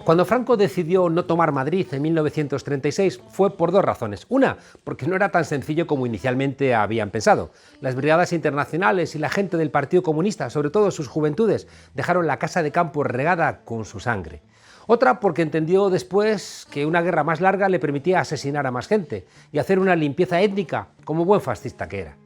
Cuando Franco decidió no tomar Madrid en 1936 fue por dos razones. Una, porque no era tan sencillo como inicialmente habían pensado. Las brigadas internacionales y la gente del Partido Comunista, sobre todo sus juventudes, dejaron la casa de campo regada con su sangre. Otra, porque entendió después que una guerra más larga le permitía asesinar a más gente y hacer una limpieza étnica, como buen fascista que era.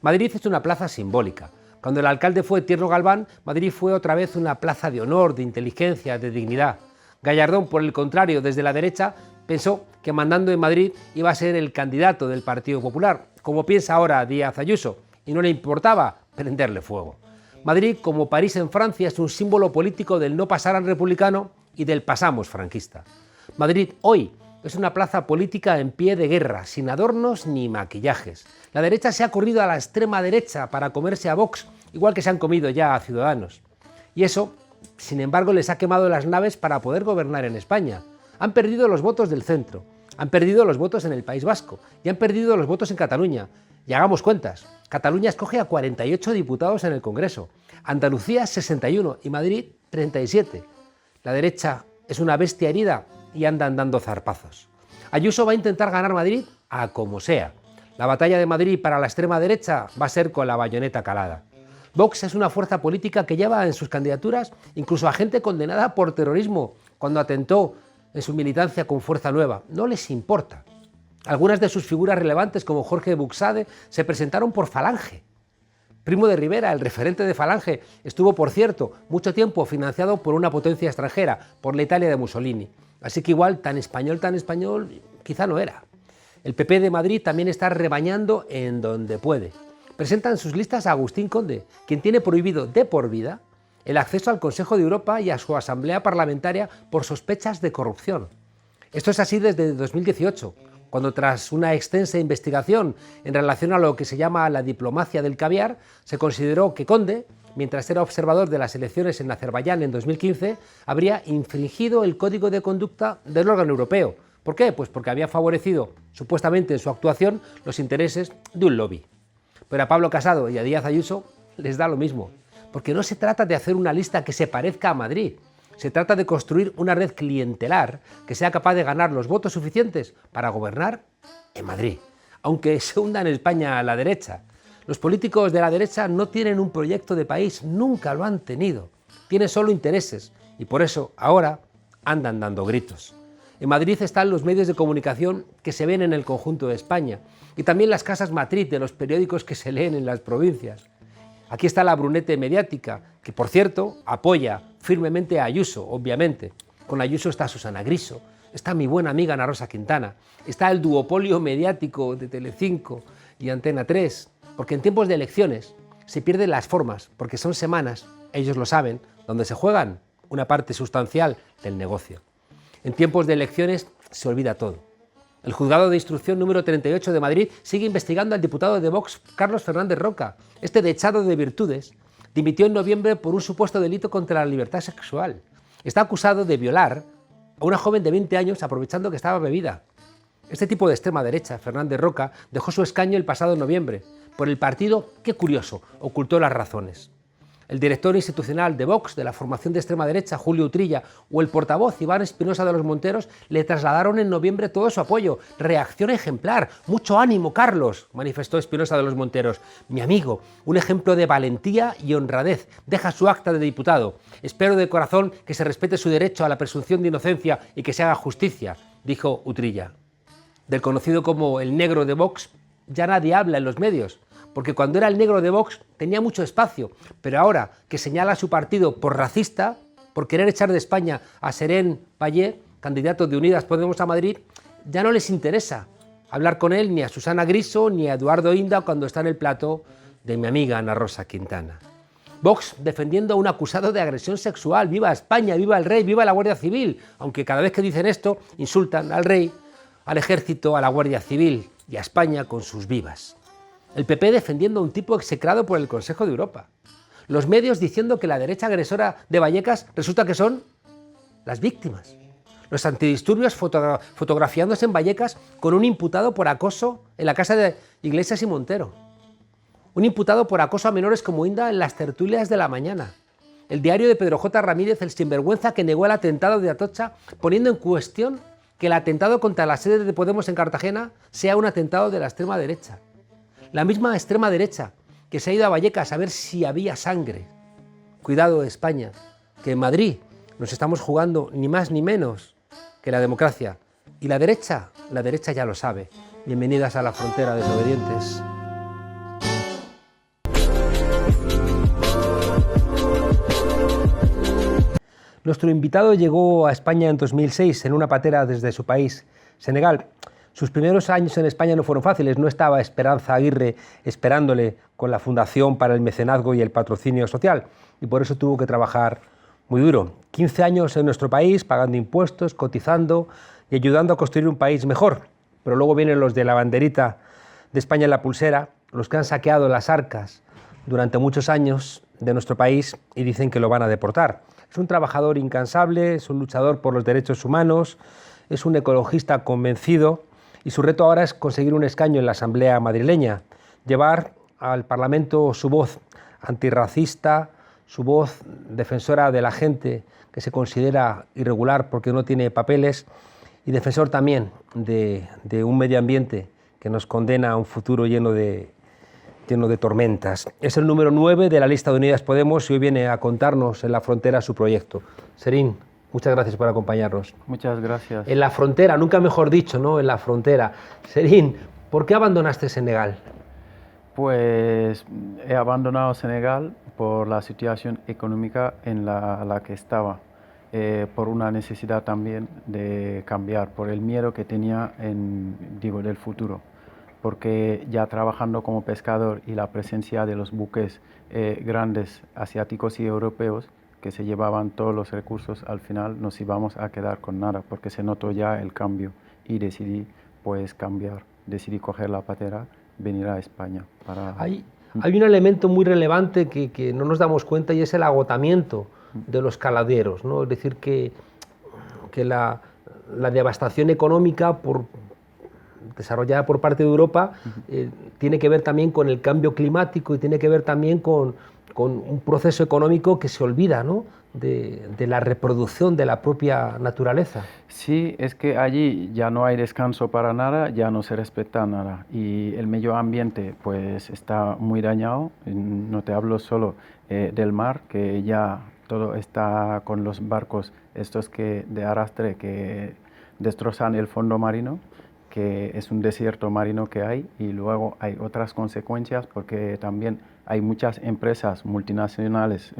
Madrid es una plaza simbólica. Cuando el alcalde fue Tierno Galván, Madrid fue otra vez una plaza de honor, de inteligencia, de dignidad. Gallardón, por el contrario, desde la derecha, pensó que mandando en Madrid iba a ser el candidato del Partido Popular, como piensa ahora Díaz Ayuso, y no le importaba prenderle fuego. Madrid, como París en Francia, es un símbolo político del no pasarán republicano y del pasamos franquista. Madrid hoy es una plaza política en pie de guerra, sin adornos ni maquillajes. La derecha se ha corrido a la extrema derecha para comerse a Vox, igual que se han comido ya a Ciudadanos. Y eso, sin embargo, les ha quemado las naves para poder gobernar en España. Han perdido los votos del centro, han perdido los votos en el País Vasco y han perdido los votos en Cataluña. Y hagamos cuentas, Cataluña escoge a 48 diputados en el Congreso, Andalucía 61 y Madrid 37. La derecha es una bestia herida y andan dando zarpazos. Ayuso va a intentar ganar Madrid a como sea. La batalla de Madrid para la extrema derecha va a ser con la bayoneta calada. Vox es una fuerza política que lleva en sus candidaturas incluso a gente condenada por terrorismo cuando atentó en su militancia con Fuerza Nueva. No les importa. Algunas de sus figuras relevantes, como Jorge Buxade, se presentaron por Falange. Primo de Rivera, el referente de Falange, estuvo, por cierto, mucho tiempo financiado por una potencia extranjera, por la Italia de Mussolini. Así que igual, tan español, quizá no era. El PP de Madrid también está rebañando en donde puede. Presentan sus listas a Agustín Conde, quien tiene prohibido de por vida el acceso al Consejo de Europa y a su asamblea parlamentaria por sospechas de corrupción. Esto es así desde 2018, cuando tras una extensa investigación en relación a lo que se llama la diplomacia del caviar, se consideró que Conde, mientras era observador de las elecciones en Azerbaiyán en 2015, habría infringido el código de conducta del órgano europeo. ¿Por qué? Pues porque había favorecido, supuestamente en su actuación, los intereses de un lobby. Pero a Pablo Casado y a Díaz Ayuso les da lo mismo, porque no se trata de hacer una lista que se parezca a Madrid, se trata de construir una red clientelar que sea capaz de ganar los votos suficientes para gobernar en Madrid, aunque se hunda en España a la derecha. Los políticos de la derecha no tienen un proyecto de país, nunca lo han tenido, tienen solo intereses y por eso ahora andan dando gritos. En Madrid están los medios de comunicación que se ven en el conjunto de España y también las casas matriz de los periódicos que se leen en las provincias. Aquí está la Brunete mediática, que por cierto apoya firmemente a Ayuso, obviamente. Con Ayuso está Susana Griso, está mi buena amiga Ana Rosa Quintana, está el duopolio mediático de Telecinco y Antena 3, porque en tiempos de elecciones se pierden las formas, porque son semanas, ellos lo saben, donde se juegan una parte sustancial del negocio. En tiempos de elecciones se olvida todo. El juzgado de instrucción número 38 de Madrid sigue investigando al diputado de Vox, Carlos Fernández Roca. Este dechado de virtudes dimitió en noviembre por un supuesto delito contra la libertad sexual. Está acusado de violar a una joven de 20 años aprovechando que estaba bebida. Este tipo de extrema derecha, Fernández Roca, dejó su escaño el pasado noviembre. Por el partido, qué curioso, ocultó las razones. El director institucional de Vox, de la formación de extrema derecha, Julio Utrilla, o el portavoz Iván Espinosa de los Monteros, le trasladaron en noviembre todo su apoyo. Reacción ejemplar. Mucho ánimo, Carlos, manifestó Espinosa de los Monteros. Mi amigo, un ejemplo de valentía y honradez. Deja su acta de diputado. Espero de corazón que se respete su derecho a la presunción de inocencia y que se haga justicia, dijo Utrilla. Del conocido como el negro de Vox, ya nadie habla en los medios, porque cuando era el negro de Vox tenía mucho espacio, pero ahora que señala a su partido por racista, por querer echar de España a Serén Payé, candidato de Unidas Podemos a Madrid, ya no les interesa hablar con él ni a Susana Griso ni a Eduardo Inda cuando está en el plató de mi amiga Ana Rosa Quintana. Vox defendiendo a un acusado de agresión sexual. ¡Viva España! ¡Viva el rey! ¡Viva la Guardia Civil! Aunque cada vez que dicen esto insultan al rey, al ejército, a la Guardia Civil y a España con sus vivas. El PP defendiendo a un tipo execrado por el Consejo de Europa. Los medios diciendo que la derecha agresora de Vallecas resulta que son las víctimas. Los antidisturbios fotografiándose en Vallecas con un imputado por acoso en la casa de Iglesias y Montero. Un imputado por acoso a menores como Inda en las tertulias de la mañana. El diario de Pedro J. Ramírez, el sinvergüenza que negó el atentado de Atocha, poniendo en cuestión que el atentado contra la sede de Podemos en Cartagena sea un atentado de la extrema derecha. La misma extrema derecha que se ha ido a Vallecas a ver si había sangre. Cuidado, España, que en Madrid nos estamos jugando ni más ni menos que la democracia. Y la derecha ya lo sabe. Bienvenidas a la frontera, desobedientes. Nuestro invitado llegó a España en 2006 en una patera desde su país, Senegal. Sus primeros años en España no fueron fáciles, no estaba Esperanza Aguirre esperándole con la Fundación para el Mecenazgo y el Patrocinio Social, y por eso tuvo que trabajar muy duro. 15 años en nuestro país, pagando impuestos, cotizando y ayudando a construir un país mejor. Pero luego vienen los de la banderita de España en la pulsera, los que han saqueado las arcas durante muchos años de nuestro país y dicen que lo van a deportar. Es un trabajador incansable, es un luchador por los derechos humanos, es un ecologista convencido y su reto ahora es conseguir un escaño en la Asamblea madrileña, llevar al Parlamento su voz antirracista, su voz defensora de la gente que se considera irregular porque no tiene papeles y defensor también de un medio ambiente que nos condena a un futuro lleno de tormentas. Es el número 9 de la lista de Unidas Podemos y hoy viene a contarnos en la frontera su proyecto. Serín, muchas gracias por acompañarnos. Muchas gracias. En la frontera, nunca mejor dicho, ¿no? En la frontera. Serín, ¿por qué abandonaste Senegal? Pues he abandonado Senegal por la situación económica en la que estaba, por una necesidad también de cambiar, por el miedo que tenía del futuro. Porque ya trabajando como pescador y la presencia de los buques grandes asiáticos y europeos que se llevaban todos los recursos, al final nos íbamos a quedar con nada, porque se notó ya el cambio y decidí pues cambiar, decidí coger la patera, venir a España. Hay un elemento muy relevante que no nos damos cuenta y es el agotamiento de los caladeros, ¿no? Es decir, que la devastación económica desarrollada por parte de Europa tiene que ver también con el cambio climático y tiene que ver también con un proceso económico que se olvida, ¿no? de la reproducción de la propia naturaleza. Sí, es que allí ya no hay descanso para nada, ya no se respeta nada y el medio ambiente pues está muy dañado. No te hablo solo del mar, que ya todo está con los barcos estos de arrastre que destrozan el fondo marino, que es un desierto marino que hay, y luego hay otras consecuencias porque también hay muchas empresas multinacionales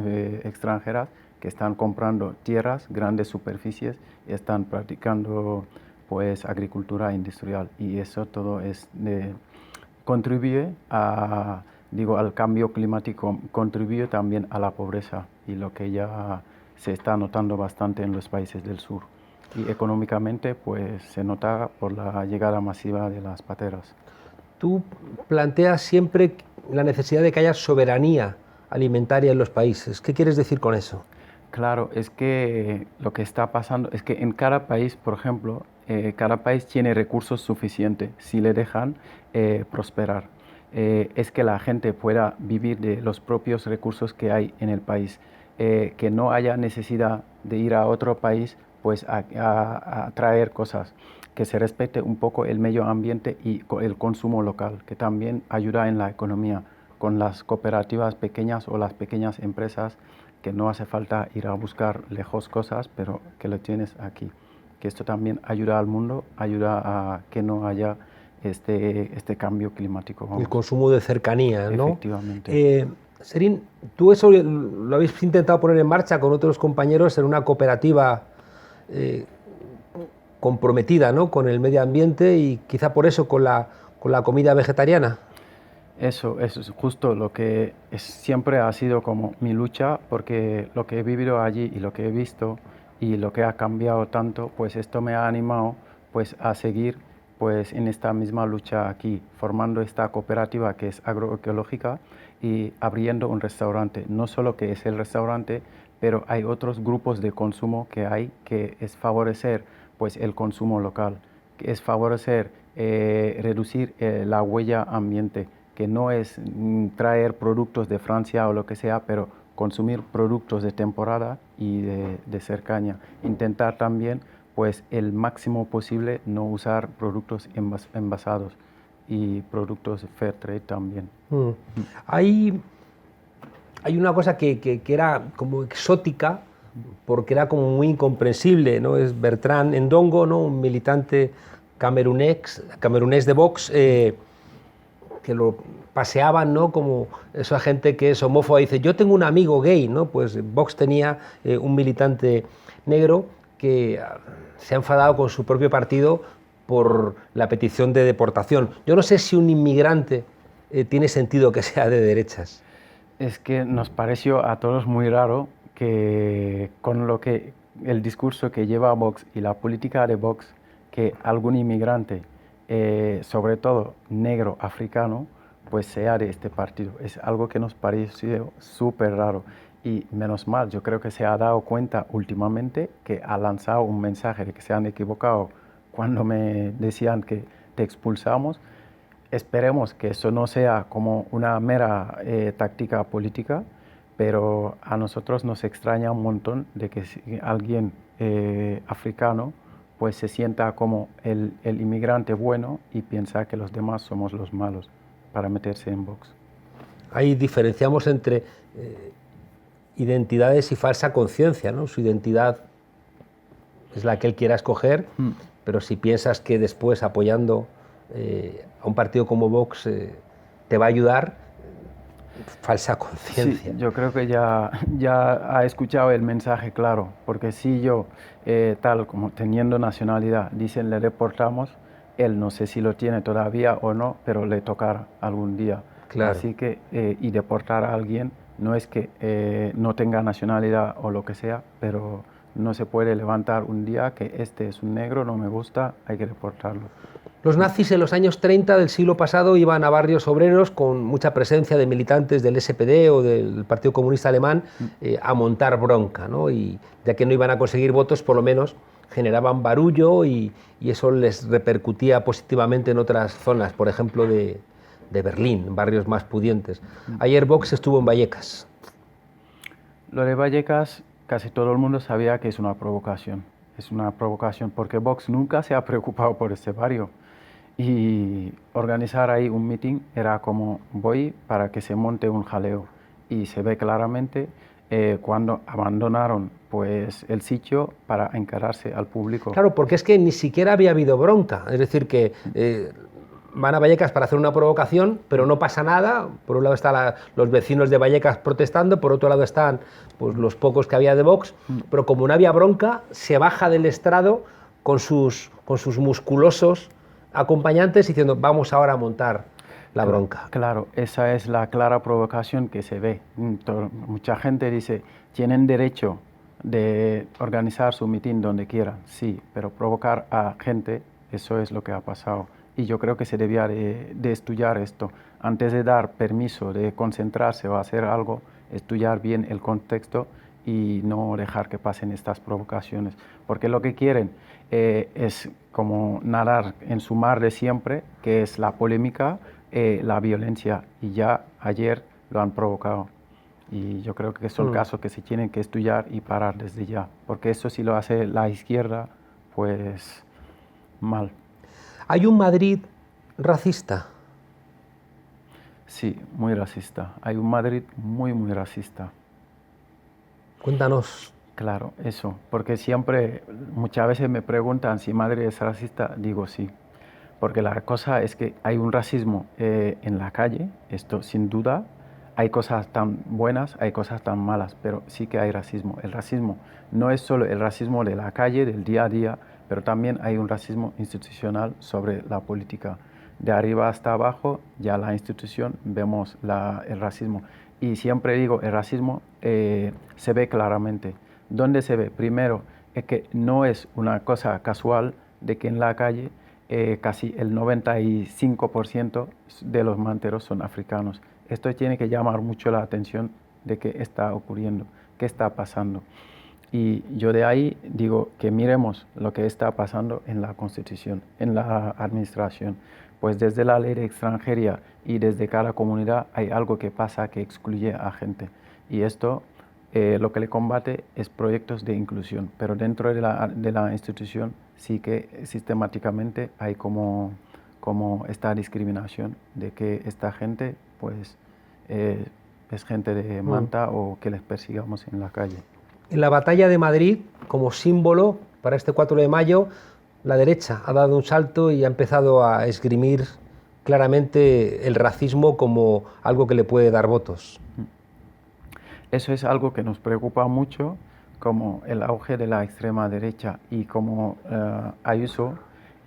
extranjeras que están comprando tierras, grandes superficies, y están practicando pues agricultura industrial, y eso todo contribuye al cambio climático, contribuye también a la pobreza, y lo que ya se está notando bastante en los países del sur. Y económicamente pues se nota por la llegada masiva de las pateras. Tú planteas siempre la necesidad de que haya soberanía alimentaria en los países. ¿Qué quieres decir con eso? Claro, es que lo que está pasando es que en cada país, por ejemplo, cada país tiene recursos suficientes si le dejan prosperar. Es que la gente pueda vivir de los propios recursos que hay en el país, que no haya necesidad de ir a otro país pues a traer cosas, que se respete un poco el medio ambiente y el consumo local, que también ayuda en la economía, con las cooperativas pequeñas o las pequeñas empresas, que no hace falta ir a buscar lejos cosas, pero que lo tienes aquí. Que esto también ayuda al mundo, ayuda a que no haya este cambio climático. El consumo de cercanía, ¿no? Efectivamente. Serín, tú eso lo habéis intentado poner en marcha con otros compañeros en una cooperativa comprometida, ¿no?, con el medio ambiente y quizá por eso con la comida vegetariana. Eso es justo lo que siempre ha sido como mi lucha, porque lo que he vivido allí y lo que he visto y lo que ha cambiado tanto, pues esto me ha animado pues a seguir pues en esta misma lucha aquí, formando esta cooperativa que es agroecológica y abriendo un restaurante. No solo que es el restaurante, pero hay otros grupos de consumo que es favorecer pues el consumo local, que es favorecer, reducir la huella ambiente, que no es traer productos de Francia o lo que sea, pero consumir productos de temporada y de cercanía. Intentar también, pues, el máximo posible no usar productos envasados y productos fair trade también. Hay, hay una cosa que era como exótica, porque era como muy incomprensible, ¿no? Es Bertrand Ndongo, ¿no? Un militante camerunés de Vox, que lo paseaban, ¿no? Como esa gente que es homófoba. Dice, yo tengo un amigo gay, ¿no? Pues Vox tenía un militante negro que se ha enfadado con su propio partido por la petición de deportación. Yo no sé si un inmigrante tiene sentido que sea de derechas. Es que nos pareció a todos muy raro que con lo que el discurso que lleva Vox y la política de Vox, que algún inmigrante, sobre todo negro, africano, pues sea de este partido. Es algo que nos pareció súper raro. Y menos mal, yo creo que se ha dado cuenta últimamente que ha lanzado un mensaje de que se han equivocado cuando me decían que te expulsamos. Esperemos que eso no sea como una mera táctica política, pero a nosotros nos extraña un montón de que si alguien africano pues se sienta como el inmigrante bueno y piensa que los demás somos los malos para meterse en Vox. Ahí diferenciamos entre identidades y falsa conciencia, ¿no? Su identidad es la que él quiera escoger, pero si piensas que después apoyando a un partido como Vox te va a ayudar, falsa conciencia. Sí, yo creo que ya ha escuchado el mensaje claro, porque si yo, tal como teniendo nacionalidad, dicen le deportamos, él no sé si lo tiene todavía o no, pero le tocará algún día. Claro. Así que, y deportar a alguien no es que no tenga nacionalidad o lo que sea, pero no se puede levantar un día que este es un negro, no me gusta, hay que deportarlo. Los nazis en los años 30 del siglo pasado iban a barrios obreros con mucha presencia de militantes del SPD o del Partido Comunista Alemán a montar bronca, ¿no? Y ya que no iban a conseguir votos, por lo menos generaban barullo y eso les repercutía positivamente en otras zonas, por ejemplo de Berlín, barrios más pudientes. Ayer Vox estuvo en Vallecas. Lo de Vallecas, casi todo el mundo sabía que es una provocación. Es una provocación porque Vox nunca se ha preocupado por este barrio. Y organizar ahí un meeting era como voy para que se monte un jaleo. Y se ve claramente cuando abandonaron pues, el sitio para encararse al público. Claro, porque es que ni siquiera había habido bronca. Es decir, que van a Vallecas para hacer una provocación, pero no pasa nada. Por un lado están los vecinos de Vallecas protestando, por otro lado están pues, los pocos que había de Vox, pero como no había bronca, se baja del estrado con sus musculosos acompañantes diciendo vamos ahora a montar la bronca. Claro, esa es la clara provocación que se ve. Mucha gente dice, tienen derecho de organizar su mitin donde quieran, sí, pero provocar a gente, eso es lo que ha pasado. Y yo creo que se debía de estudiar esto. Antes de dar permiso de concentrarse o hacer algo, estudiar bien el contexto y no dejar que pasen estas provocaciones. Porque lo que quieren es como nadar en su mar de siempre, que es la polémica, la violencia, y ya ayer lo han provocado. Y yo creo que son casos que se tienen que estudiar y parar desde ya, porque eso si lo hace la izquierda, pues mal. ¿Hay un Madrid racista? Sí, muy racista. Hay un Madrid muy, muy racista. Cuéntanos. Claro, eso, porque siempre, muchas veces me preguntan si Madrid es racista, digo sí, porque la cosa es que hay un racismo en la calle, esto sin duda, hay cosas tan buenas, hay cosas tan malas, pero sí que hay racismo. El racismo no es solo el racismo de la calle, del día a día, pero también hay un racismo institucional sobre la política. De arriba hasta abajo, ya la institución, vemos el racismo. Y siempre digo, el racismo se ve claramente. ¿Dónde se ve? Primero, es que no es una cosa casual de que en la calle casi el 95% de los manteros son africanos. Esto tiene que llamar mucho la atención de qué está ocurriendo, qué está pasando. Y yo de ahí digo que miremos lo que está pasando en la Constitución, en la administración. Pues desde la ley de extranjería y desde cada comunidad hay algo que pasa que excluye a gente. Y esto lo que le combate es proyectos de inclusión, pero dentro de la institución sí que sistemáticamente hay como esta discriminación de que esta gente pues es gente de manta o que les persigamos en la calle. En la batalla de Madrid, como símbolo para este 4 de mayo, la derecha ha dado un salto y ha empezado a esgrimir claramente el racismo como algo que le puede dar votos. Eso es algo que nos preocupa mucho, como el auge de la extrema derecha y como Ayuso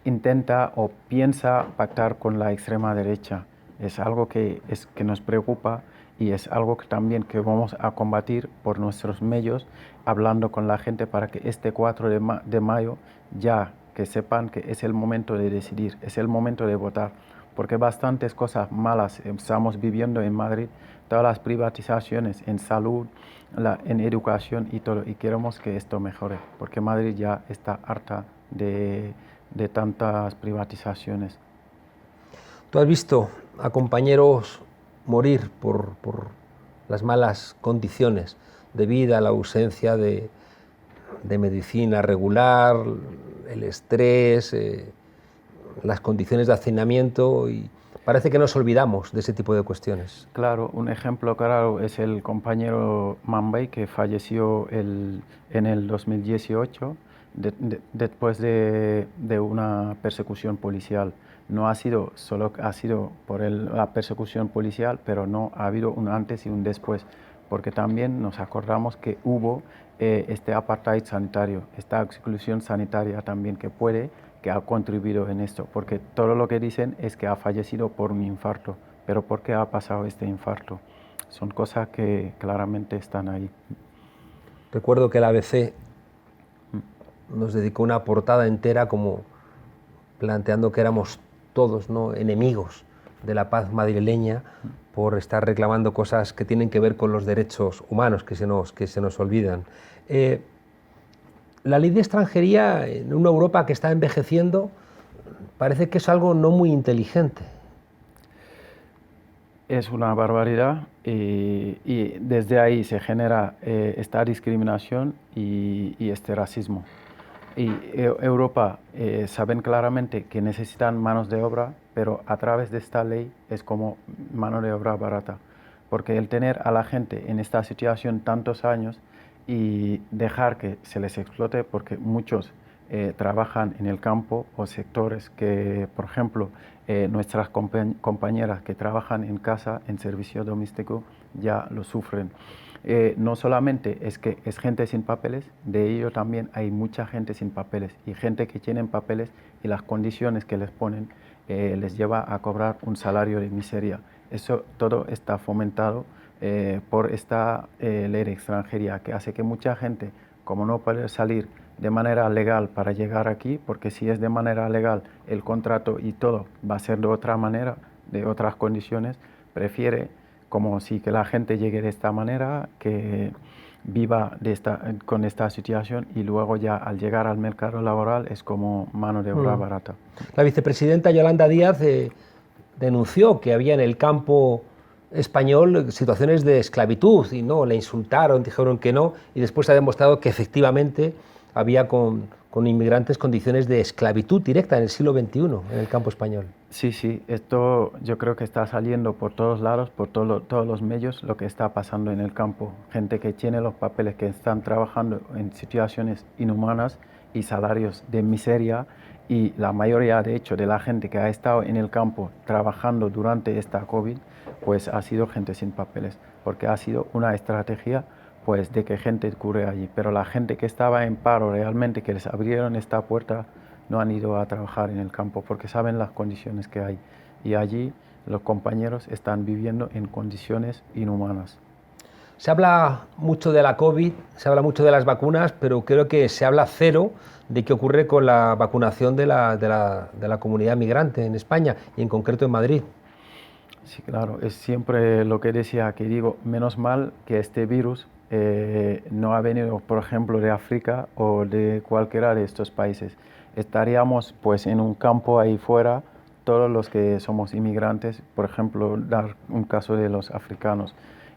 intenta o piensa pactar con la extrema derecha. Es algo que nos preocupa y es algo que también que vamos a combatir por nuestros medios, hablando con la gente para que este 4 de mayo ya que sepan que es el momento de decidir, es el momento de votar, porque bastantes cosas malas estamos viviendo en Madrid, todas las privatizaciones en salud, en educación y todo, y queremos que esto mejore, porque Madrid ya está harta de tantas privatizaciones. ¿Tú has visto a compañeros morir por las malas condiciones de vida, la ausencia de medicina regular, el estrés, las condiciones de hacinamiento? Y parece que nos olvidamos de ese tipo de cuestiones. Claro, un ejemplo claro es el compañero Mambay que falleció en el 2018 después de una persecución policial. No ha sido solo ha sido por la persecución policial, pero no ha habido un antes y un después, porque también nos acordamos que hubo este apartheid sanitario, esta exclusión sanitaria también que ha contribuido en esto, porque todo lo que dicen es que ha fallecido por un infarto, pero ¿por qué ha pasado este infarto? Son cosas que claramente están ahí. Recuerdo que el ABC nos dedicó una portada entera como planteando que éramos todos, ¿no?, enemigos de la paz madrileña por estar reclamando cosas que tienen que ver con los derechos humanos que se nos olvidan. La ley de extranjería en una Europa que está envejeciendo parece que es algo no muy inteligente. Es una barbaridad y desde ahí se genera esta discriminación y este racismo. Y Europa saben claramente que necesitan manos de obra, pero a través de esta ley es como mano de obra barata, porque el tener a la gente en esta situación tantos años y dejar que se les explote, porque muchos trabajan en el campo o sectores que, por ejemplo, nuestras compañeras que trabajan en casa, en servicio doméstico, ya lo sufren. No solamente es que es gente sin papeles, de ello también hay mucha gente sin papeles y gente que tienen papeles y las condiciones que les ponen les lleva a cobrar un salario de miseria. Eso todo está fomentado por esta ley de extranjería que hace que mucha gente, como no puede salir de manera legal para llegar aquí, porque si es de manera legal el contrato y todo va a ser de otra manera, de otras condiciones, prefiere como si que la gente llegue de esta manera, que viva con esta situación y luego ya al llegar al mercado laboral es como mano de obra barata. La vicepresidenta Yolanda Díaz denunció que había en el campo español situaciones de esclavitud y no, le insultaron, dijeron que no, y después se ha demostrado que efectivamente había con inmigrantes condiciones de esclavitud directa en el siglo XXI en el campo español. Sí, sí, esto yo creo que está saliendo por todos lados, por todos los medios, lo que está pasando en el campo. Gente que tiene los papeles, que están trabajando en situaciones inhumanas y salarios de miseria, y la mayoría, de hecho, de la gente que ha estado en el campo trabajando durante esta COVID, pues ha sido gente sin papeles, porque ha sido una estrategia pues de que gente cure allí, pero la gente que estaba en paro realmente, que les abrieron esta puerta, no han ido a trabajar en el campo porque saben las condiciones que hay y allí los compañeros están viviendo en condiciones inhumanas. Se habla mucho de la COVID, se habla mucho de las vacunas, pero creo que se habla cero de qué ocurre con la vacunación de la comunidad migrante en España y en concreto en Madrid. Sí, claro, es siempre lo que decía, que digo, menos mal que este virus no ha venido, por ejemplo, de África o de cualquiera de estos países. Estaríamos pues en un campo ahí fuera, todos los que somos inmigrantes, por ejemplo, dar un caso de los africanos,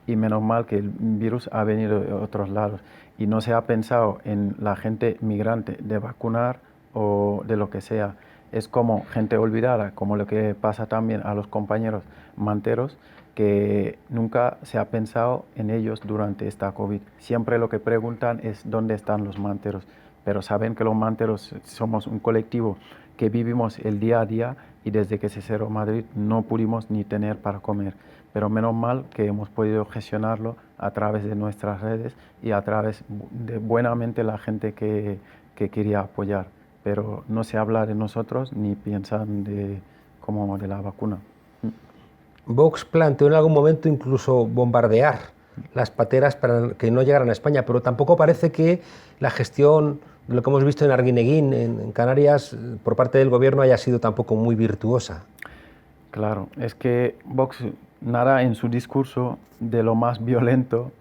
y menos mal que el virus ha venido de otros lados y no se ha pensado en la gente migrante de vacunar o de lo que sea. Es como gente olvidada, como lo que pasa también a los compañeros manteros, que nunca se ha pensado en ellos durante esta COVID. Siempre lo que preguntan es dónde están los manteros, pero saben que los manteros somos un colectivo que vivimos el día a día y desde que se cerró Madrid no pudimos ni tener para comer. Pero menos mal que hemos podido gestionarlo a través de nuestras redes y a través de buenamente la gente que quería apoyar. Pero no se habla de nosotros ni piensan como de la vacuna. Vox planteó en algún momento incluso bombardear las pateras para que no llegaran a España, pero tampoco parece que la gestión, lo que hemos visto en Arguineguín, en Canarias, por parte del gobierno haya sido tampoco muy virtuosa. Claro, es que Vox nada en su discurso de lo más violento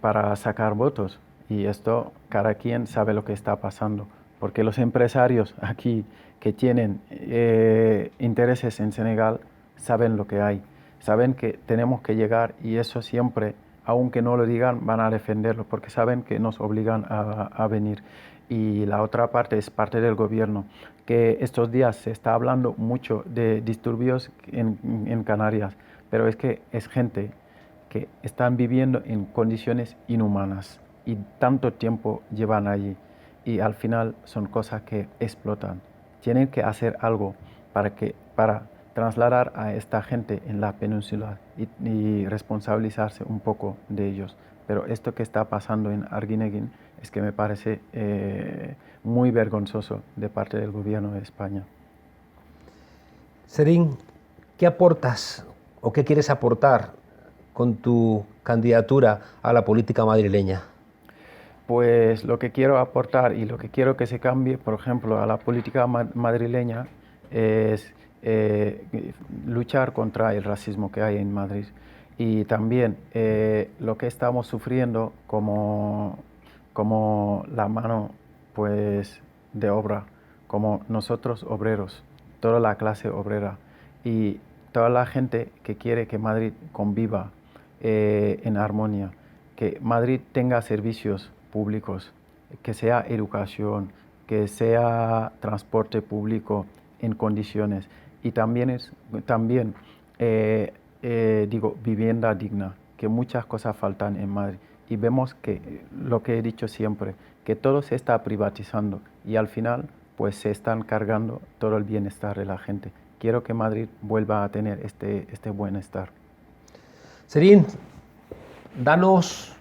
para sacar votos. Y esto, cada quien sabe lo que está pasando. Porque los empresarios aquí que tienen intereses en Senegal saben lo que hay. Saben que tenemos que llegar y eso siempre, aunque no lo digan, van a defenderlo porque saben que nos obligan a venir. Y la otra parte es parte del gobierno, que estos días se está hablando mucho de disturbios en Canarias, pero es que es gente que están viviendo en condiciones inhumanas y tanto tiempo llevan allí y al final son cosas que explotan. Tienen que hacer algo para trasladar a esta gente en la península y responsabilizarse un poco de ellos. Pero esto que está pasando en Arguineguín es que me parece muy vergonzoso de parte del gobierno de España. Serín, ¿qué aportas o qué quieres aportar con tu candidatura a la política madrileña? Pues lo que quiero aportar y lo que quiero que se cambie, por ejemplo, a la política madrileña es luchar contra el racismo que hay en Madrid y también lo que estamos sufriendo como la mano pues, de obra, como nosotros obreros, toda la clase obrera y toda la gente que quiere que Madrid conviva en armonía, que Madrid tenga servicios públicos, que sea educación, que sea transporte público en condiciones y también vivienda digna, que muchas cosas faltan en Madrid y vemos que lo que he dicho siempre, que todo se está privatizando y al final pues se están cargando todo el bienestar de la gente. Quiero que Madrid vuelva a tener este bienestar. Serín, danos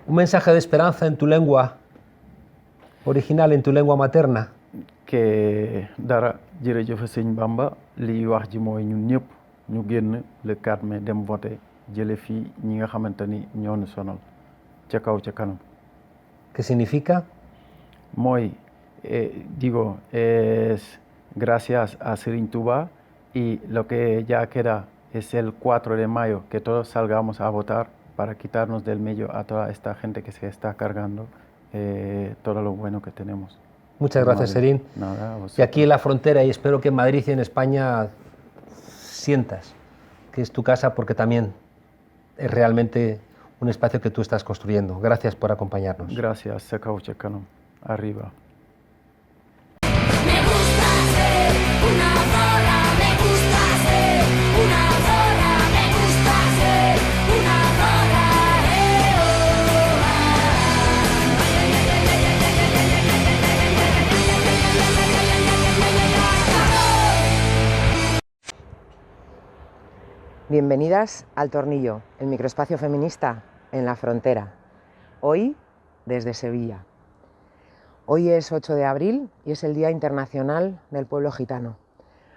un mensaje de esperanza en tu lengua original, en tu lengua materna. Que dara jërëjëf sëñ Bamba li wax ji mooy ñun ñëpp ñu génn le 4 mai dem voter jële fii ñi nga xamante ni ñoo ñu sonal ca kaw ca kanam. ¿Qué significa? Mooy es gracias a Serigne Touba y lo que ya queda es el 4 de mayo que todos salgamos a votar para quitarnos del medio a toda esta gente que se está cargando todo lo bueno que tenemos. Muchas gracias, Serín. Y aquí en la frontera, y espero que en Madrid y en España sientas que es tu casa, porque también es realmente un espacio que tú estás construyendo. Gracias por acompañarnos. Gracias, ca kaw ca kanam, arriba. Bienvenidas al Tornillo, el microespacio feminista en la frontera. Hoy desde Sevilla. Hoy es 8 de abril y es el Día Internacional del Pueblo Gitano.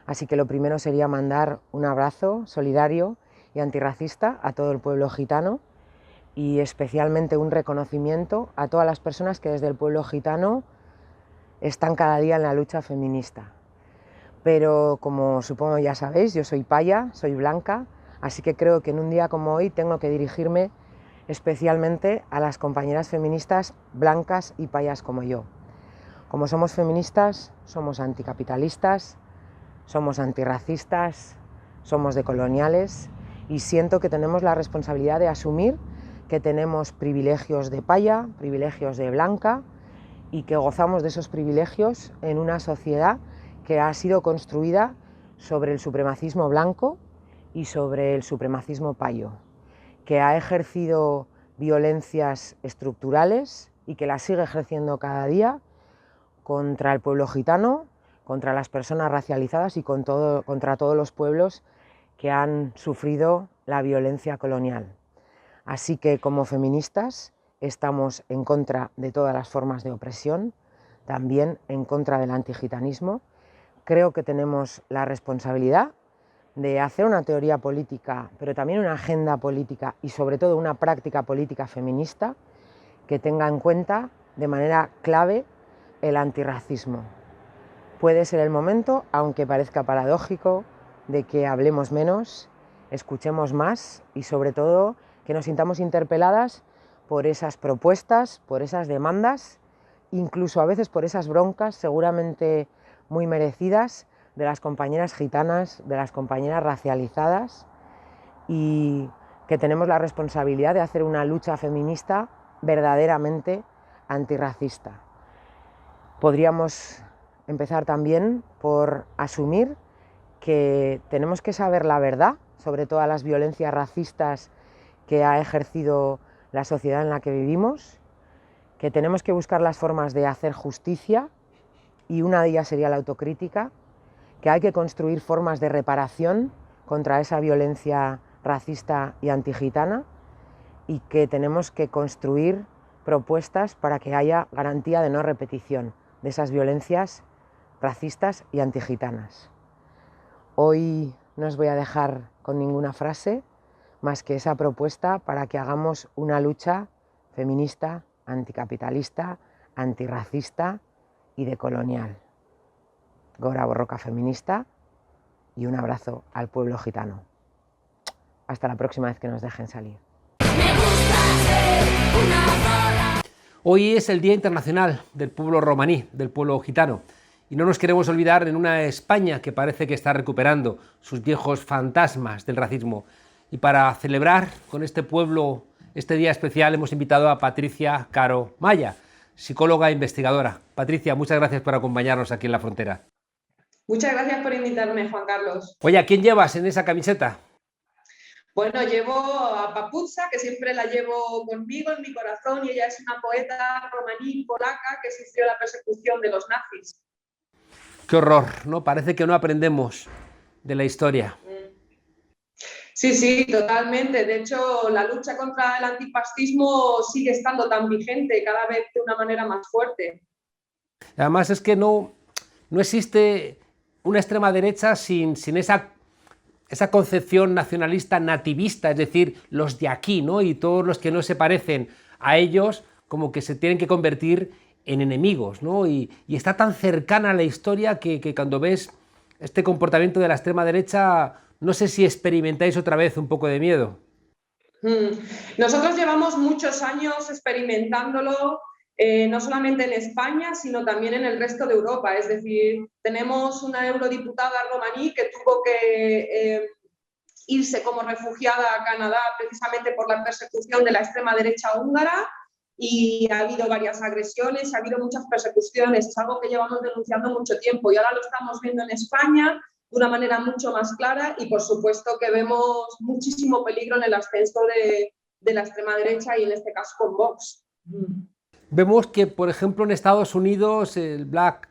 Así que lo primero sería mandar un abrazo solidario y antirracista a todo el pueblo gitano y especialmente un reconocimiento a todas las personas que desde el pueblo gitano están cada día en la lucha feminista. Pero como supongo ya sabéis, yo soy paya, soy blanca, así que creo que en un día como hoy tengo que dirigirme especialmente a las compañeras feministas blancas y payas como yo. Como somos feministas, somos anticapitalistas, somos antirracistas, somos decoloniales y siento que tenemos la responsabilidad de asumir que tenemos privilegios de paya, privilegios de blanca y que gozamos de esos privilegios en una sociedad que ha sido construida sobre el supremacismo blanco y sobre el supremacismo payo, que ha ejercido violencias estructurales y que las sigue ejerciendo cada día contra el pueblo gitano, contra las personas racializadas y contra todos los pueblos que han sufrido la violencia colonial. Así que como feministas estamos en contra de todas las formas de opresión, también en contra del antigitanismo. Creo que tenemos la responsabilidad de hacer una teoría política, pero también una agenda política y sobre todo una práctica política feminista que tenga en cuenta de manera clave el antirracismo. Puede ser el momento, aunque parezca paradójico, de que hablemos menos, escuchemos más y sobre todo que nos sintamos interpeladas por esas propuestas, por esas demandas, incluso a veces por esas broncas seguramente muy merecidas de las compañeras gitanas, de las compañeras racializadas, y que tenemos la responsabilidad de hacer una lucha feminista verdaderamente antirracista. Podríamos empezar también por asumir que tenemos que saber la verdad sobre todas las violencias racistas que ha ejercido la sociedad en la que vivimos, que tenemos que buscar las formas de hacer justicia y una de ellas sería la autocrítica, que hay que construir formas de reparación contra esa violencia racista y antigitana y que tenemos que construir propuestas para que haya garantía de no repetición de esas violencias racistas y antigitanas. Hoy no os voy a dejar con ninguna frase más que esa propuesta para que hagamos una lucha feminista, anticapitalista, antirracista y decolonial. Gora Borroka feminista y un abrazo al pueblo gitano. Hasta la próxima vez que nos dejen salir. Hoy es el Día Internacional del pueblo romaní, del pueblo gitano. Y no nos queremos olvidar en una España que parece que está recuperando sus viejos fantasmas del racismo. Y para celebrar con este pueblo este día especial hemos invitado a Patricia Caro Maya, psicóloga e investigadora. Patricia, muchas gracias por acompañarnos aquí en La Frontera. Muchas gracias por invitarme, Juan Carlos. Oye, ¿a quién llevas en esa camiseta? Bueno, llevo a Papuza, que siempre la llevo conmigo en mi corazón, y ella es una poeta romaní polaca que sufrió la persecución de los nazis. Qué horror, ¿no? Parece que no aprendemos de la historia. Sí, totalmente. De hecho, la lucha contra el antifascismo sigue estando tan vigente, cada vez de una manera más fuerte. Además es que no existe una extrema derecha sin esa concepción nacionalista nativista, es decir, los de aquí, ¿no? Y todos los que no se parecen a ellos como que se tienen que convertir en enemigos, ¿no? Y está tan cercana a la historia que cuando ves este comportamiento de la extrema derecha, no sé si experimentáis otra vez un poco de miedo. Nosotros llevamos muchos años experimentándolo, no solamente en España, sino también en el resto de Europa. Es decir, tenemos una eurodiputada romaní que tuvo que irse como refugiada a Canadá precisamente por la persecución de la extrema derecha húngara, y ha habido varias agresiones, ha habido muchas persecuciones. Es algo que llevamos denunciando mucho tiempo y ahora lo estamos viendo en España de una manera mucho más clara, y por supuesto que vemos muchísimo peligro en el ascenso de la extrema derecha y en este caso con Vox. Vemos que, por ejemplo, en Estados Unidos el Black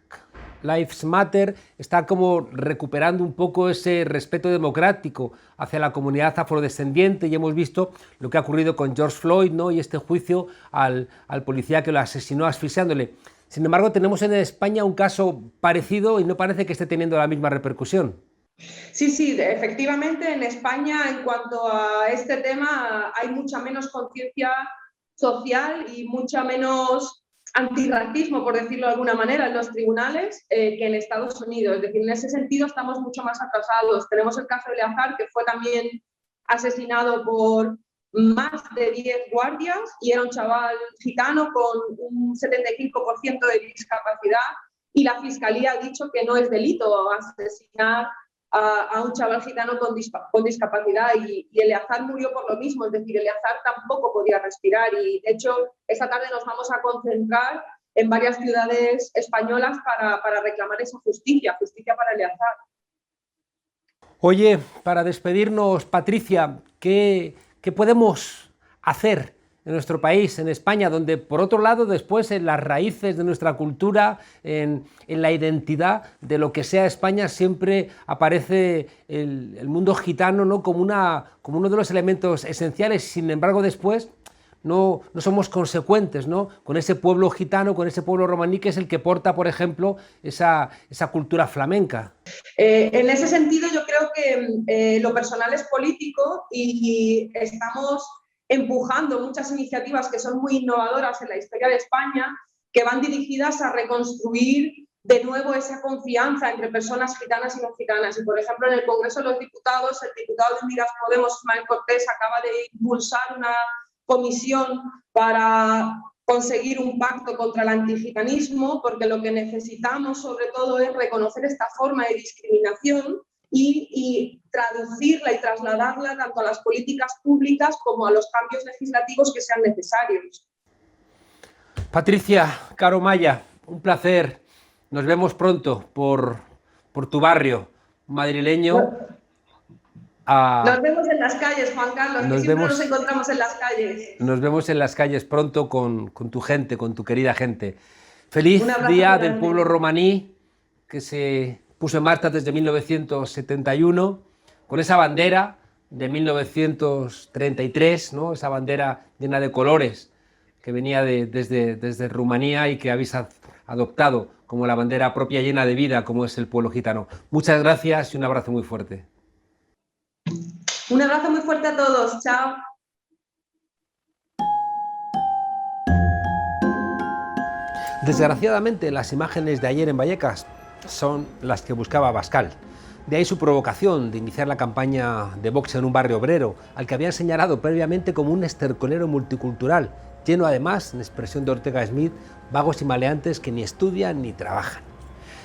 Lives Matter está como recuperando un poco ese respeto democrático hacia la comunidad afrodescendiente, y hemos visto lo que ha ocurrido con George Floyd, ¿no? Y este juicio al policía que lo asesinó asfixiándole. Sin embargo, tenemos en España un caso parecido y no parece que esté teniendo la misma repercusión. Sí, efectivamente en España en cuanto a este tema hay mucha menos conciencia social y mucha menos antirracismo, por decirlo de alguna manera, en los tribunales que en Estados Unidos. Es decir, en ese sentido estamos mucho más atrasados. Tenemos el caso de Eleazar, que fue también asesinado por más de 10 guardias y era un chaval gitano con un 75% de discapacidad, y la Fiscalía ha dicho que no es delito asesinar a un chaval gitano con discapacidad y Eleazar murió por lo mismo, es decir, Eleazar tampoco podía respirar y de hecho esta tarde nos vamos a concentrar en varias ciudades españolas para reclamar esa justicia para Eleazar. Oye, para despedirnos, Patricia, ¿qué podemos hacer en nuestro país, en España, donde por otro lado después en las raíces de nuestra cultura, en la identidad de lo que sea España, siempre aparece el mundo gitano, ¿no?, como uno de los elementos esenciales? Sin embargo, después no somos consecuentes, ¿no?, con ese pueblo gitano, con ese pueblo romaní, que es el que porta, por ejemplo, esa cultura flamenca. En ese sentido, yo creo que lo personal es político y estamos empujando muchas iniciativas que son muy innovadoras en la historia de España, que van dirigidas a reconstruir de nuevo esa confianza entre personas gitanas y no gitanas. Y, por ejemplo, en el Congreso de los Diputados, el diputado de Unidas Podemos, Ismael Cortés, acaba de impulsar una comisión para conseguir un pacto contra el antigitanismo, porque lo que necesitamos, sobre todo, es reconocer esta forma de discriminación y traducirla y trasladarla tanto a las políticas públicas como a los cambios legislativos que sean necesarios. Patricia Caro Maya, un placer. Nos vemos pronto por tu barrio madrileño. Nos vemos en las calles, Juan Carlos, que siempre nos encontramos en las calles. Nos vemos en las calles pronto con tu gente, con tu querida gente. Feliz Día del Pueblo Romaní, que se puso en marcha desde 1971, con esa bandera de 1933, ¿no?, esa bandera llena de colores que venía desde Rumanía y que habéis adoptado como la bandera propia, llena de vida, como es el pueblo gitano. Muchas gracias y un abrazo muy fuerte. Un abrazo muy fuerte a todos. Chao. Desgraciadamente, las imágenes de ayer en Vallecas son las que buscaba Abascal. De ahí su provocación de iniciar la campaña de Vox en un barrio obrero, al que habían señalado previamente como un estercolero multicultural, lleno además, en expresión de Ortega Smith, vagos y maleantes que ni estudian ni trabajan.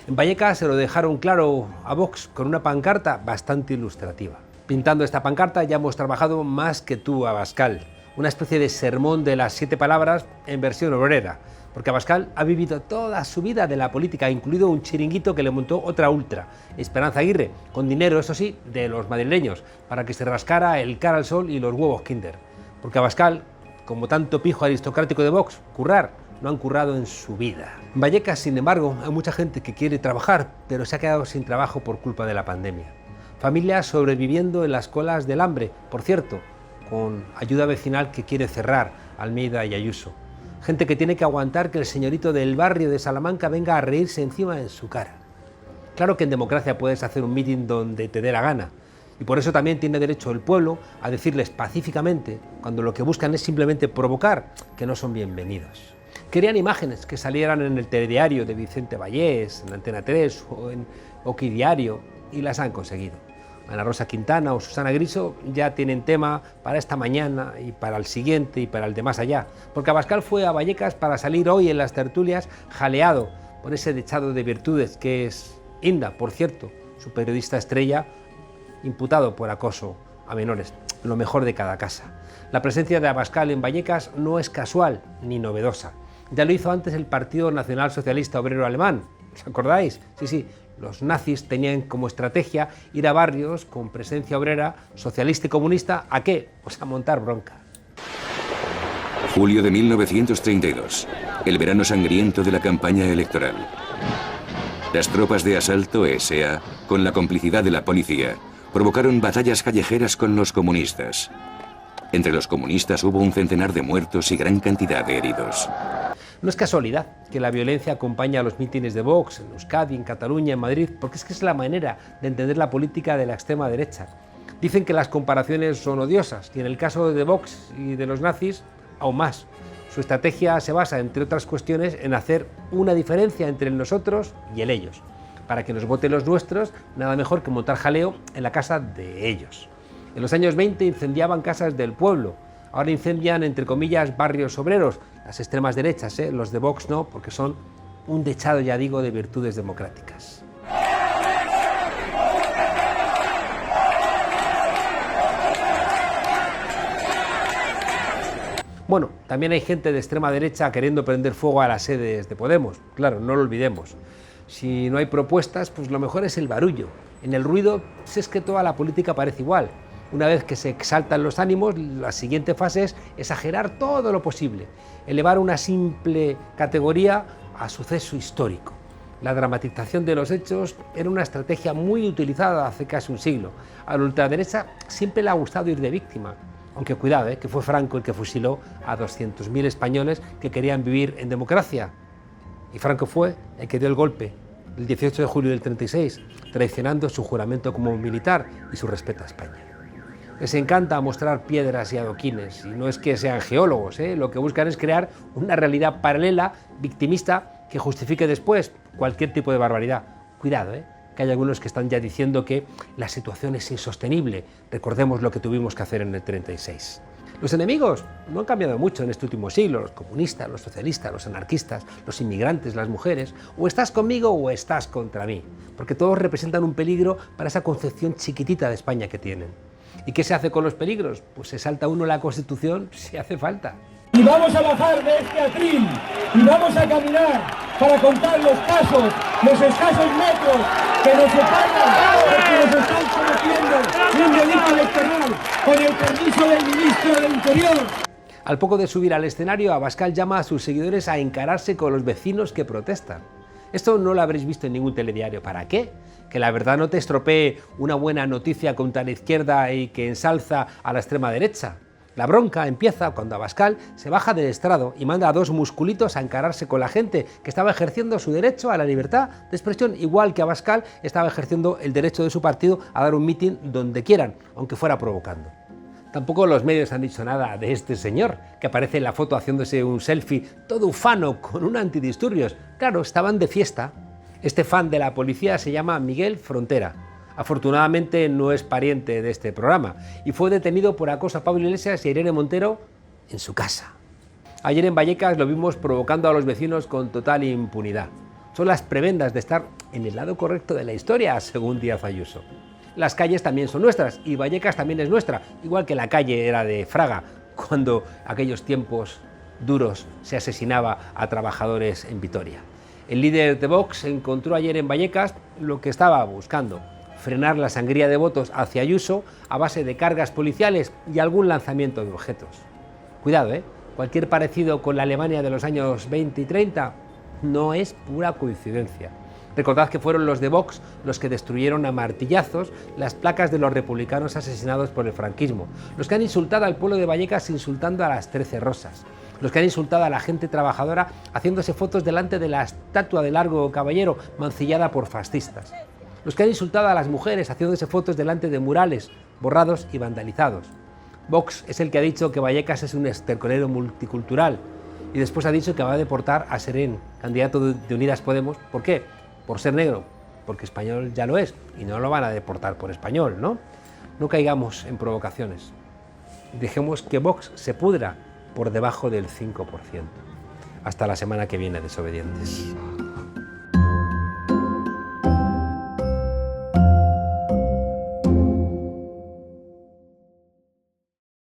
En Vallecas se lo dejaron claro a Vox con una pancarta bastante ilustrativa. Pintando esta pancarta ya hemos trabajado más que tú, Abascal, una especie de sermón de las 7 palabras en versión obrera, porque Abascal ha vivido toda su vida de la política, incluido un chiringuito que le montó otra ultra, Esperanza Aguirre, con dinero, eso sí, de los madrileños, para que se rascara el cara al sol y los huevos Kinder. Porque Abascal, como tanto pijo aristocrático de Vox, currar, no han currado en su vida. En Vallecas, sin embargo, hay mucha gente que quiere trabajar, pero se ha quedado sin trabajo por culpa de la pandemia. Familias sobreviviendo en las colas del hambre, por cierto, con ayuda vecinal que quiere cerrar Almeida y Ayuso. Gente que tiene que aguantar que el señorito del barrio de Salamanca venga a reírse encima de su cara. Claro que en democracia puedes hacer un mitin donde te dé la gana, y por eso también tiene derecho el pueblo a decirles pacíficamente, cuando lo que buscan es simplemente provocar, que no son bienvenidos. Querían imágenes que salieran en el telediario de Vicente Vallés, en Antena 3 o en Oquidiario, y las han conseguido. Ana Rosa Quintana o Susana Griso ya tienen tema para esta mañana y para el siguiente y para el de más allá, porque Abascal fue a Vallecas para salir hoy en las tertulias jaleado por ese dechado de virtudes que es Inda, por cierto, su periodista estrella, imputado por acoso a menores, lo mejor de cada casa. La presencia de Abascal en Vallecas no es casual ni novedosa. Ya lo hizo antes el Partido Nacional Socialista Obrero Alemán, ¿os acordáis? Sí, los nazis tenían como estrategia ir a barrios con presencia obrera, socialista y comunista, ¿a qué? Pues a montar bronca. Julio de 1932, el verano sangriento de la campaña electoral. Las tropas de asalto SA, con la complicidad de la policía, provocaron batallas callejeras con los comunistas. Entre los comunistas hubo un centenar de muertos y gran cantidad de heridos. No es casualidad que la violencia acompañe a los mítines de Vox en Euskadi, en Cataluña, en Madrid, porque es que es la manera de entender la política de la extrema derecha. Dicen que las comparaciones son odiosas, y en el caso de Vox y de los nazis, aún más. Su estrategia se basa, entre otras cuestiones, en hacer una diferencia entre el nosotros y el ellos. Para que nos voten los nuestros, nada mejor que montar jaleo en la casa de ellos. En los años 20 incendiaban casas del pueblo. Ahora incendian, entre comillas, barrios obreros, las extremas derechas, los de Vox no, porque son un dechado, ya digo, de virtudes democráticas. Bueno, también hay gente de extrema derecha queriendo prender fuego a las sedes de Podemos, claro, no lo olvidemos. Si no hay propuestas, pues lo mejor es el barullo. En el ruido, si es que toda la política parece igual. Una vez que se exaltan los ánimos, la siguiente fase es exagerar todo lo posible, elevar una simple categoría a suceso histórico. La dramatización de los hechos era una estrategia muy utilizada hace casi un siglo. A la ultraderecha siempre le ha gustado ir de víctima, aunque cuidado, que fue Franco el que fusiló a 200.000 españoles que querían vivir en democracia. Y Franco fue el que dio el golpe, el 18 de julio del 36, traicionando su juramento como militar y su respeto a España. Les encanta mostrar piedras y adoquines, y no es que sean geólogos, lo que buscan es crear una realidad paralela, victimista, que justifique después cualquier tipo de barbaridad. Cuidado, que hay algunos que están ya diciendo que la situación es insostenible. Recordemos lo que tuvimos que hacer en el 36. Los enemigos no han cambiado mucho en este último siglo, los comunistas, los socialistas, los anarquistas, los inmigrantes, las mujeres. O estás conmigo o estás contra mí, porque todos representan un peligro para esa concepción chiquitita de España que tienen. ¿Y qué se hace con los peligros? Pues se salta uno la Constitución si hace falta. Y vamos a bajar de este atril y vamos a caminar para contar los pasos, los escasos metros que nos separan, porque nos están cometiendo un delito electoral con el permiso del ministro del Interior. Al poco de subir al escenario, Abascal llama a sus seguidores a encararse con los vecinos que protestan. Esto no lo habréis visto en ningún telediario. ¿Para qué? Que la verdad no te estropee una buena noticia contra la izquierda y que ensalza a la extrema derecha. La bronca empieza cuando Abascal se baja del estrado y manda a dos musculitos a encararse con la gente que estaba ejerciendo su derecho a la libertad de expresión, igual que Abascal estaba ejerciendo el derecho de su partido a dar un mitin donde quieran, aunque fuera provocando. Tampoco los medios han dicho nada de este señor, que aparece en la foto haciéndose un selfie todo ufano con un antidisturbios. Claro, estaban de fiesta. Este fan de la policía se llama Miguel Frontera. Afortunadamente no es pariente de este programa y fue detenido por acoso a Pablo Iglesias y a Irene Montero en su casa. Ayer en Vallecas lo vimos provocando a los vecinos con total impunidad. Son las prebendas de estar en el lado correcto de la historia, según Díaz Ayuso. Las calles también son nuestras y Vallecas también es nuestra, igual que la calle era de Fraga, cuando aquellos tiempos duros se asesinaba a trabajadores en Vitoria. El líder de Vox encontró ayer en Vallecas lo que estaba buscando: frenar la sangría de votos hacia Ayuso a base de cargas policiales y algún lanzamiento de objetos. Cuidado, cualquier parecido con la Alemania de los años 20 y 30 no es pura coincidencia. Recordad que fueron los de Vox los que destruyeron a martillazos las placas de los republicanos asesinados por el franquismo, los que han insultado al pueblo de Vallecas insultando a las 13 rosas, los que han insultado a la gente trabajadora haciéndose fotos delante de la estatua de Largo Caballero mancillada por fascistas, los que han insultado a las mujeres haciéndose fotos delante de murales borrados y vandalizados. Vox es el que ha dicho que Vallecas es un estercolero multicultural y después ha dicho que va a deportar a Serén, candidato de Unidas Podemos. ¿Por qué? Por ser negro, porque español ya lo es y no lo van a deportar por español, ¿no? No caigamos en provocaciones. Dejemos que Vox se pudra por debajo del 5%. Hasta la semana que viene, desobedientes.